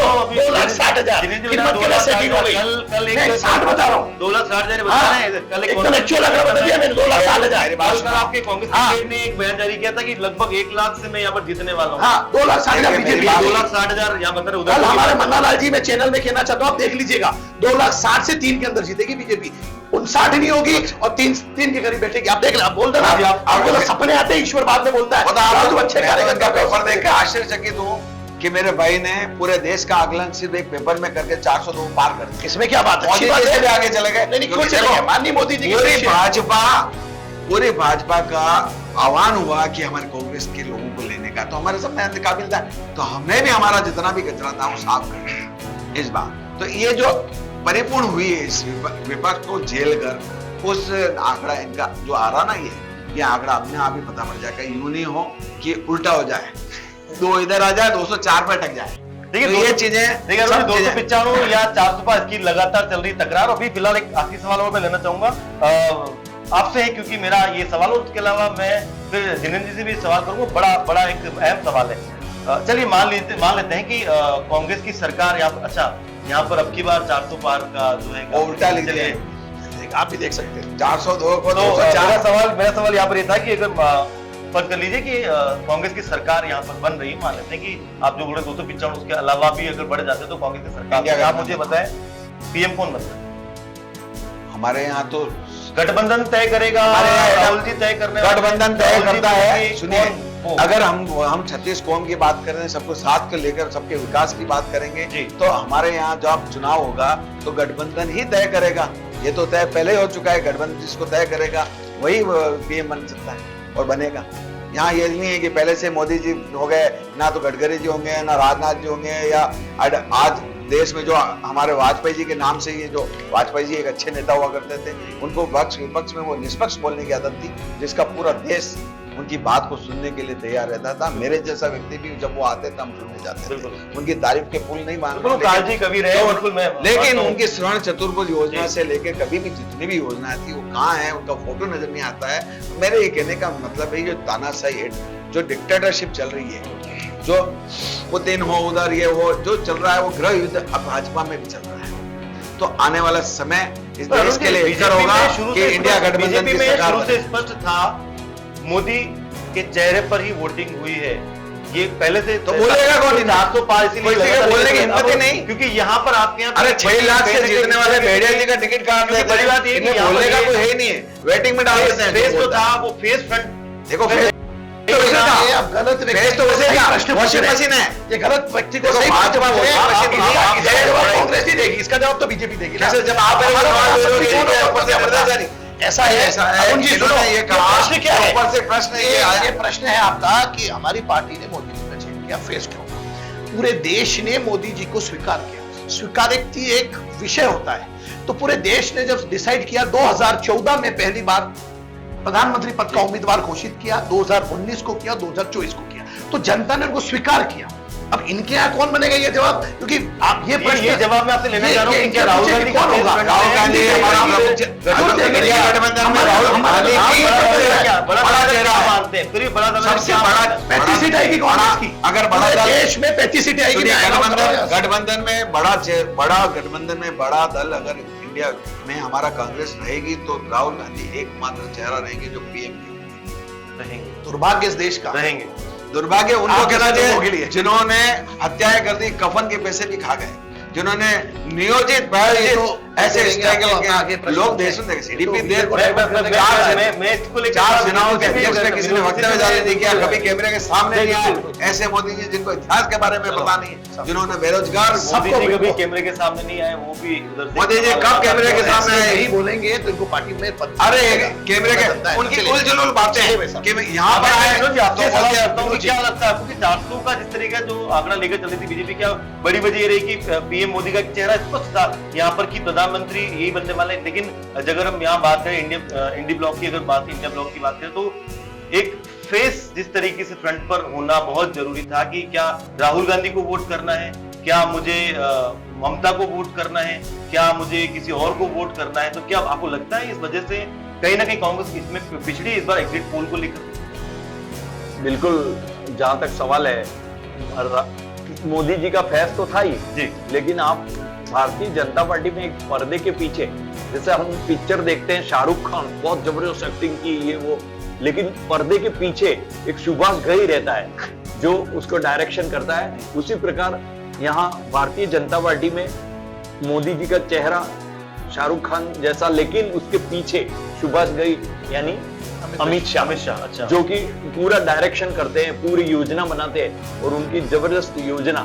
2,60,000 आपके कांग्रेस ने एक बयान जारी किया था कि लगभग 1 लाख से मैं यहाँ पर जीतने वाला हूँ। 2,60,000 बीजेपी, 2,60,000 यहाँ पर उधर। हमारे मन्ना लाल जी मैं चैनल में कहना चाहता हूँ, आप देख लीजिएगा, 2,60,000 से 3 के अंदर जीतेगी बीजेपी, 59 नहीं होगी और 3 के करीब बैठेगी। आप देख ले, आप बोल देना, आपको तो सपने आते हैं, ईश्वर बाद में बोलता है। आप अच्छे कार्यकर्ता पेपर देख के आश्चर्यचकित हूँ कि मेरे भाई ने पूरे देश का आकलन सिर्फ एक पेपर में करके 402 पार कर दिया। इसमें क्या बात है? मोदी जी से भी आगे चले गए। नहीं, क्यों चले गए? माननीय मोदी जी पूरी भाजपा का आह्वान हुआ कि हमारे कांग्रेस के लोगों को लेने का, तो हमारे सब में काबिल था, तो हमने भी हमारा जितना भी कचरा था वो साफ कर दिया इस बार। तो ये जो परिपूर्ण हुई है इस विपक्ष को झेल कर, उस आंकड़ा इनका जो आ रहा ना, ये आंकड़ा अपने आप ही पता पड़ जाएगा। यूं नहीं हो कि उल्टा हो जाए दो इधर आ जाए, 204 पे अटक जाए। देखिए तो ये चीजें, देखिए सब चीजें- 295 या 400 पर इसकी लगातार चल रही तकरार। अभी फिलहाल एक आखिरी सवाल और मैं लेना चाहूंगा आपसे है, क्योंकि मेरा ये सवाल और उसके अलावा मैं फिर जिनेंद्र जी से भी सवाल करूंगा। बड़ा एक अहम सवाल है। चलिए मान लेते हैं कि कांग्रेस की सरकार यहाँ पर अब की बार 400 पार का जो है वो उल्टा लिख चलिए, दिया। आप भी देख सकते हैं। 402 को तो 204। मेरा सवाल यहाँ पर ये था कि अगर फर्ज कर लीजिए कि कांग्रेस की सरकार यहाँ पर बन रही है, मान लेते हैं कि आप जो बोले 295 उसके अलावा भी अगर बढ़ जाते तो कांग्रेस की सरकार, इंडिया आप मुझे बताएं पीएम कौन बनता है? हमारे यहाँ तो गठबंधन तय करेगा, हमारे यहाँ राहुल जी तय करने वाले हैं? गठबंधन तय राहुल जी करता है। बोलेंगे सुनिए, कौन हो? अगर हम 36 कौम की बात करें, सबको साथ कर लेकर सबके विकास की बात करेंगे, जी। तो हमारे यहाँ जब चुनाव होगा तो गठबंधन ही तय करेगा। ये तो तय पहले ही हो चुका है, गठबंधन जिसको तय करेगा वही पीएम बन सकता है और बनेगा। यहाँ ये नहीं है कि पहले से मोदी जी हो गए, ना तो गडकरी जी होंगे, ना राजनाथ जी होंगे, या आज देश में जो हमारे वाजपेयी जी के नाम से, ये जो वाजपेयी जी एक अच्छे नेता हुआ करते थे, उनको पक्ष विपक्ष में वो निष्पक्ष बोलने की आदत थी, जिसका पूरा देश उनकी बात को सुनने के लिए तैयार रहता था। मेरे जैसा व्यक्ति भी जब वो आते थे हम सुनने जाते थे, उनकी तारीफ के पुल नहीं मानते, काजी कभी रहे, बिल्कुल मैं लेकिन उनकी स्वर्ण चतुर्भुज योजना से लेकर कभी भी जितनी भी योजना थी वो कहाँ है, उनका फोटो नजर नहीं आता है। मेरे ये कहने का मतलब है, जो तानाशाही जो डिक्टेटरशिप चल रही है, जो पुतिन हो उधर ये हो जो चल रहा है, वो गृह युद्ध अब भाजपा में भी चल रहा है। तो आने वाला समय इस देश के लिए बेहतर होगा कि इंडिया गठबंधन की सरकार शुरू से स्पष्ट था, मोदी के चेहरे पर ही वोटिंग हुई है। ये पहले से तो बोलेगा कौन? 400 पार इसीलिए बोलने की हिम्मत ही नहीं, क्योंकि यहाँ पर आपके यहाँ अरे 6 लाख से जीतने वाले भेड़िया जी का टिकट काट देते हैं। बड़ी बात ये कि यहाँ बोलने का पर कोई है ही नहीं है, वेटिंग में डाल देते हैं। फेस तो था, वो फेस फ्रंट देखो फेस ये आप गलत फेस तो वैसे का वॉशिंग मशीन है। ये गलत व्यक्ति को देखो, सही भाजपा बात वोटिंग है। मशीन नहीं है। इसका जवाब कांग्रेस ही देगी, इसका जवाब तो बीजेपी देगी ना। जैसे जब आप मेरे को सवाल दे रहे हो कि ऊपर से भ्रष्टाचारी, ऐसा है अरुण जी, सुनो, ये कहा प्रश्न क्या है? ऊपर से प्रश्न ये प्रश्न है आपका कि हमारी पार्टी ने मोदी जी का चयन किया, फेस क्यों? पूरे देश ने मोदी जी को स्वीकार किया। स्वीकारोक्ति एक विषय होता है, तो पूरे देश ने जब डिसाइड किया, 2014 में पहली बार प्रधानमंत्री पद का उम्मीदवार घोषित किया, 2019 को किया, 2024 को किया, तो जनता ने उनको स्वीकार किया। अब इनके यहाँ कौन बनेगा ये जवाब, क्योंकि आप ये प्रश्न, ये जवाब मैं आपसे लेना चाह रहा हूँ कि क्या ये राहुल गांधी कौन होगा? राहुल गांधी हमारा इंडिया गठबंधन में राहुल गांधी बड़ा चेहरा मानते हैं, फिर भी बड़ा दल सबसे बड़ा 35 सीट आएगी कांग्रेस की। अगर बड़ा पूरे दल देश में 35 सीटें आएगी। गठबंधन में गठबंधन में बड़ा दल अगर इंडिया में हमारा कांग्रेस रहेगी, तो राहुल गांधी एकमात्र चेहरा रहेंगे जो पीएम रहेंगे, दुर्भाग्य इस देश का रहेंगे। दुर्भाग्य उनको आप कहना जैसे लोगों के चाहिए लिए। जिन्होंने हत्याएं कर दी, कफन के पैसे भी खा गए, जिन्होंने नियोजित ऐसे स्ट्रगल के लोग देश में सीडीपी दे मैं इसको लेकर 4 चुनाव के अध्यक्ष ने किसी ने वक्तव्य जारी नहीं किया, कभी कैमरे के सामने नहीं आए। ऐसे मोदी जी जिनको इतिहास के बारे में पता नहीं है, जिन्होंने बेरोजगार मोदी जी कभी कैमरे के सामने नहीं आए, वो भी उधर से मोदी जी कब कैमरे के सामने आए? नहीं बोलेंगे तो इनको पार्टी में अरे कैमरे के उनकी उलझुल बातें कि यहाँ पर आए आपको क्या लगता है, क्योंकि 400 का जिस तरीके जो आंकड़ा लेकर चल रही थी बीजेपी, क्या बड़ी वजह ये रही कि पीएम मोदी का चेहरा स्पष्ट था यहाँ पर कि प्रधानमंत्री यही बनने वाले हैं। लेकिन अगर हम यहाँ बात करें इंडी ब्लॉक की, अगर बात इंडिया ब्लॉक की बात करें, तो एक फेस जिस तरीके से फ्रंट पर होना बहुत जरूरी था कि क्या राहुल गांधी को वोट करना है, क्या मुझे ममता को वोट करना है, क्या मुझे किसी और को वोट करना है। तो क्या आपको लगता है इस वजह से कहीं ना कहीं कांग्रेस इसमें पिछड़ी इस बार एग्जिट पोल को लेकर? बिल्कुल, जहां तक सवाल है, मोदी जी का फैस तो था ही जी, लेकिन आप भारतीय जनता पार्टी में एक पर्दे के पीछे, जैसे हम पिक्चर देखते हैं, शाहरुख खान बहुत जबरदस्त एक्टिंग की, ये वो, लेकिन पर्दे के पीछे एक सुभाष घई रहता है जो उसको डायरेक्शन करता है। उसी प्रकार यहाँ भारतीय जनता पार्टी में मोदी जी का चेहरा शाहरुख खान जैसा, लेकिन उसके पीछे सुभाष घई यानी अमित शाह, अच्छा, जो कि पूरा डायरेक्शन करते हैं, पूरी योजना बनाते हैं, और उनकी जबरदस्त योजना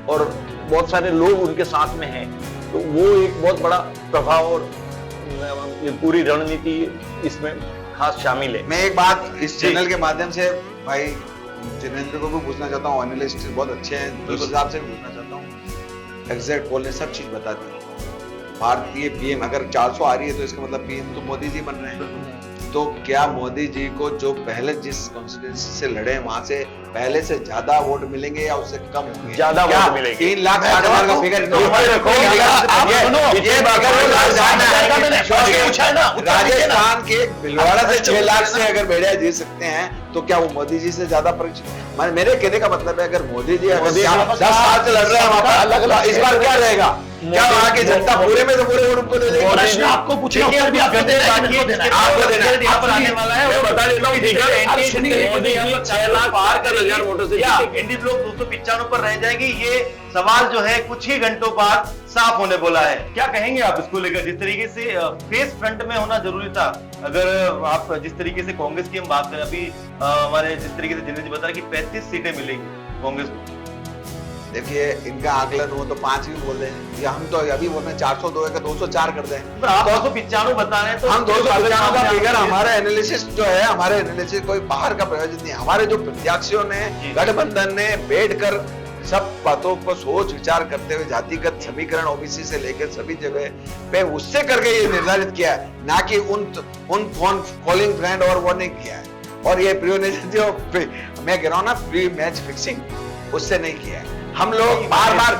और बहुत सारे लोग उनके साथ में हैं, तो वो एक बहुत बड़ा प्रभाव और ये पूरी रणनीति इसमें खास शामिल है। मैं एक बात इस चैनल के माध्यम से भाई जिनेंद्र को भी पूछना चाहता हूँ, एनालिस्ट बहुत अच्छे हैं, उस हिसाब से पूछना चाहता हूँ। एग्जैक्ट पोल ने सब चीज बता दी। भारतीय पीएम अगर 400 आ रही है तो इसका मतलब पीएम तो मोदी जी बन रहे हैं। तो क्या मोदी जी को जो पहले जिस कॉन्स्टिट्यूंसी से लड़े वहां से पहले से ज्यादा वोट मिलेंगे या उससे कम होंगे? ज्यादा क्या वोट मिलेंगे। 3,60,000 का फिगर राजस्थान के भिलवाड़ा से 6 लाख से अगर भेड़िया जीत सकते हैं तो क्या वो मोदी जी से ज्यादा परीक्षा? मेरे कहने का मतलब है अगर मोदी जी अगर 10 साल से लड़ रहे हैं वहां पर, इस बार क्या रहेगा? क्या वहां की जनता पूरे में से पूरे वोट उनको दे देगी? प्रश्न आपको पूछना उत्तर भी आपको देना है, किनको देना है? आपको देना है। यहाँ पर आने वाला है, मैं बता देता हूँ, ठीक है, मोदी जी 6 लाख पार कर 1000 वोटों से एनडीए लोग 295 पर रह जाएंगे। ये सवाल जो है कुछ ही घंटों बाद साफ होने बोला है। क्या कहेंगे आप इसको लेकर? जिस तरीके से फेस फ्रंट में होना जरूरी था, अगर आप जिस तरीके से कांग्रेस की हम बात करें, अभी हमारे जिस तरीके से जिनेश जी बता रहे कि 35 सीटें मिलेंगी कांग्रेस को। देखिए इनका आकलन हो तो 5 भी बोल दें, या हम तो अभी बोल रहे हैं 402 है, 204 कर दें। पर आप 295 बता रहे हैं तो हम 295 का फिगर, हमारा एनालिसिस जो है, हमारे एनालिसिस कोई बाहर का प्रयोजन नहीं। हमारे जो प्रत्याशियों ने, गठबंधन ने बैठकर सब बातों को सोच विचार करते हुए जातिगत समीकरण ओबीसी से लेकर सभी जगह पे उससे करके ये निर्धारित किया है, ना कि उन फोन कॉलिंग फ्रेंड और वो नहीं किया है। और ये जो मैं कह रहा हूँ ना प्री मैच फिक्सिंग, उससे नहीं किया है। हम लोग बार बार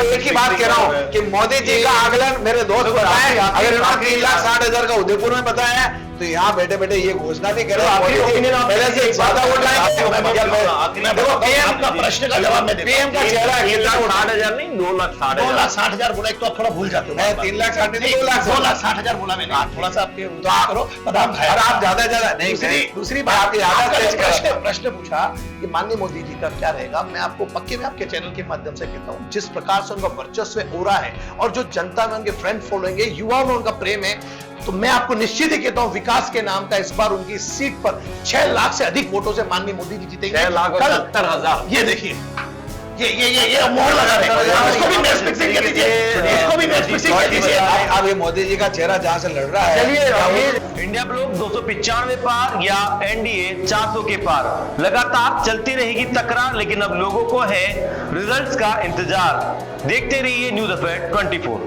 एक ही बात कह रहा हूँ कि मोदी जी का आकलन मेरे दोस्त बताए, अगर इन्होंने 3,60,000 का उदयपुर में बताया है तो यहाँ बैठे बैठे ये घोषणा नहीं करे पहले से ज्यादा वोट लाएंगे। आपका प्रश्न का जवाब मैं पीएम का चेहरा 3,60,000 नहीं, 2,60,000 बोला, एक तो आप थोड़ा भूल जाते हो। मैं 3,60,000 नहीं, 2,60,000 बोला मैंने। थोड़ा सा आपके करो, बादाम खाया। और आप ज्यादा नहीं, दूसरी बात, प्रश्न पूछा कि माननीय मोदी जी का क्या रहेगा। मैं आपको पक्के में आपके चैनल के माध्यम से कहता हूँ, जिस प्रकार से उनका वर्चस्व हो रहा है और जो जनता में उनके फ्रेंड फॉलोइंग है, युवाओं में उनका प्रेम है, तो मैं आपको निश्चित ही कहता हूँ विकास के नाम का इस बार उनकी सीट पर 6 लाख से अधिक वोटों से माननीय मोदी जी जीतेंगे। 6,70,000। ये देखिए, ये मोहर लगा रहे हैं। इसको भी मैच फिक्सिंग कर दीजिए, इसको भी मैच फिक्सिंग कर दीजिए। अब ये मोदी जी का चेहरा जहां से लड़ रहा है, चलिए इंडिया ब्लॉक 295 पार या एनडीए 400 के पार, लगातार चलती रहेगी तकरार, लेकिन अब लोगों को है रिजल्ट्स का इंतजार। देखते रहिए न्यूज़ अफेयर 24।